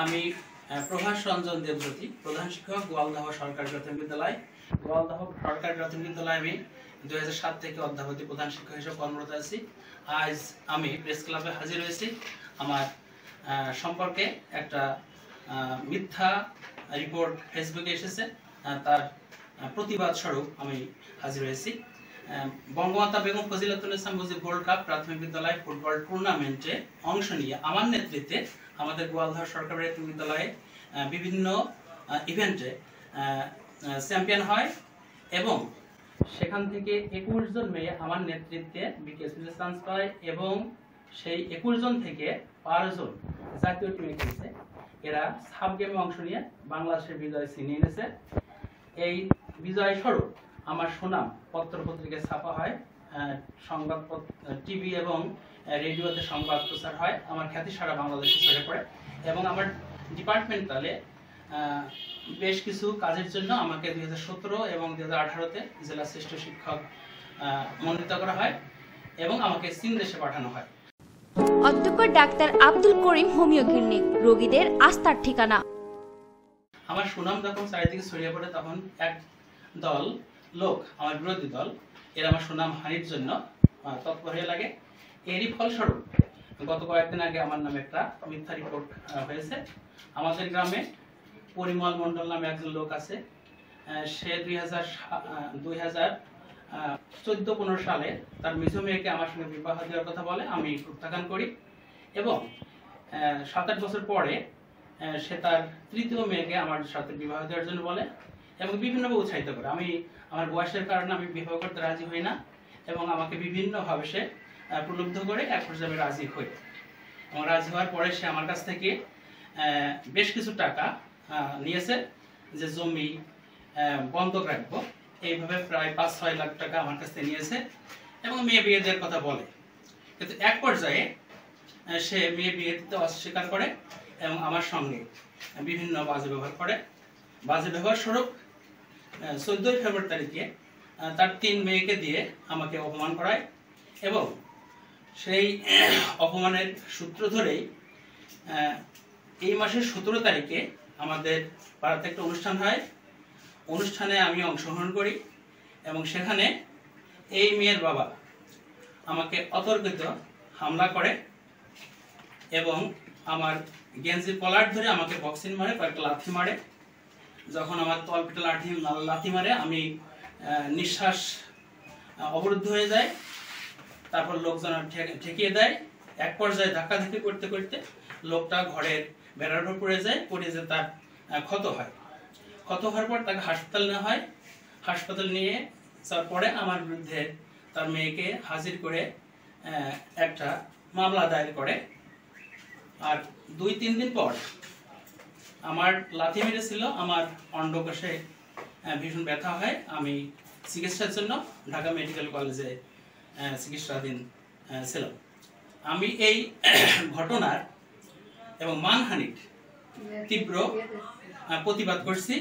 আমি প্রভাস রঞ্জন দেবজ্যোতি, প্রধান শিক্ষক, গোয়ালদহ সরকারি প্রাথমিক বিদ্যালয়। গোয়ালদহ সরকারি প্রাথমিক বিদ্যালয়ে আমি 2007 থেকে অধ্যাপতি প্রধান শিক্ষক হিসেবে কর্মরত আছি। আজ আমি প্রেস ক্লাবে হাজির হয়েছি। আমার সম্পর্কে একটা মিথ্যা রিপোর্ট ফেসবুকে এসেছে, তার প্রতিবাদ স্বরূপ আমি হাজির হয়েছি। বঙ্গমাতা বেগম ফজিলাতুন্নেছা মুজিব গোল্ড কাপ প্রাথমিক বিদ্যালয় ফুটবল টুর্নামেন্টে অংশ নিয়ে আমার নেতৃত্বে আমাদের গোয়ালদহ সরকারি প্রাথমিক বিদ্যালয়ে বিভিন্ন ইভেন্টে চ্যাম্পিয়ন হয় এবং সেখান থেকে 21 জন মেয়ে আমার নেতৃত্বে বিকেএসপিতে চান্স পায় এবং সেই 21 জন থেকে 12 জন জাতীয় টিমে খেলেছে। এরা সাব গেমে অংশ নিয়ে বাংলাদেশের বিজয় ছিনিয়ে এনেছে। এই বিজয় স্বরূপ আমার সুনাম পত্রপত্রিকায় ছাপা হয়, সংবাদপত্র, টিভি এবং রেডিওতে সংবাদ প্রচার হয়। আমার খ্যাতি সারা বাংলাদেশে ছড়িয়ে পড়ে এবং আমার ডিপার্টমেন্টালে বেশ কিছু কাজের জন্য আমাকে 2017 এবং 2018-তে জেলা শ্রেষ্ঠ শিক্ষক মনোনীত করা হয় এবং আমাকে চীন দেশে পাঠানো হয়। অধ্যক্ষ doctor Abdul Karim homeo clinic, রোগীদের আস্থার ঠিকানা। আমার সুনাম যখন চারিদিকে ছড়িয়ে পড়ে তখন এক দল লোক, আমার বিরোধী দল, এরা আমার সুনাম হানির জন্য তৎপর হয়ে লাগে। এরই ফলস্বরূপ গত কয়েকদিন আগে আমার নামে একটা মিথ্যা রিপোর্ট হয়েছে। আমাদের গ্রামে পরিমল মণ্ডল নামে একজন লোক আছে। সে 2014-15 সালে তার মেজ মেয়েকে আমার সঙ্গে বিবাহ দেওয়ার কথা বলে, আমি প্রত্যাখ্যান করি এবং 7-8 বছর পরে সে তার তৃতীয় মেয়েকে আমার সাথে বিবাহ দেওয়ার জন্য বলে এবং বিভিন্নভাবে উৎসাহিত করে। আমি আমার বয়সের কারণে আমি বিবাহ করতে রাজি হই না এবং আমাকে বিভিন্নভাবে সে প্রলুব্ধ করে এক পর্যায়ে রাজি হই এবং রাজি হওয়ার পরে সে আমার কাছ থেকে বেশ কিছু টাকা নিয়েছে, যে জমি বন্ধক রাখবো, এইভাবে প্রায় 5-6 লাখ টাকা আমার কাছ থেকে নিয়েছে এবং মেয়ে বিয়ে দেওয়ার কথা বলে। কিন্তু এক পর্যায়ে সে মেয়ে বিয়ে দিতে অস্বীকার করে এবং আমার সঙ্গে বিভিন্ন বাজে ব্যবহার করে। বাজে ব্যবহার স্বরূপ 14 ফেব্রুয়ারি তারিখে তার 3 মেয়েকে দিয়ে আমাকে অপমান করায় এবং সেই অপমানের সূত্র ধরেই এই মাসের 17 তারিখে আমাদের পাড়াতে একটা অনুষ্ঠান হয়। অনুষ্ঠানে আমি অংশগ্রহণ করি এবং সেখানে এই মেয়ের বাবা আমাকে অতর্কিত হামলা করে এবং আমার গেঞ্জির কলার ধরে আমাকে বক্সিং মারে, কয়েকটা লাথি মারে। যখন আমার তলপেটে লাথি মারে আমি নিঃশ্বাস অবরুদ্ধ হয়ে যায়। তারপর লোকজন ঠেকিয়ে দেয়। এক পর্যায়ে ধাক্কাধাক্কি করতে করতে লোকটা ঘরের বেড়ার উপর পড়ে যায়, পড়ে যে তার ক্ষত হয়। ক্ষত হওয়ার পর তাকে হাসপাতাল নেওয়া হয়। হাসপাতাল নিয়ে যাওয়ার পরে আমার বিরুদ্ধে তার মেয়েকে হাজির করে একটা মামলা দায়ের করে। আর 2-3 দিন পর আমার লাথি মেরেছিল, আমার অন্ডকোষে ভীষণ ব্যথা হয়। আমি চিকিৎসার জন্য ঢাকা মেডিকেল কলেজে চিকিৎসাধীন ছিলাম। আমি এই ঘটনার এবং মানহানির তীব্র প্রতিবাদ করছি।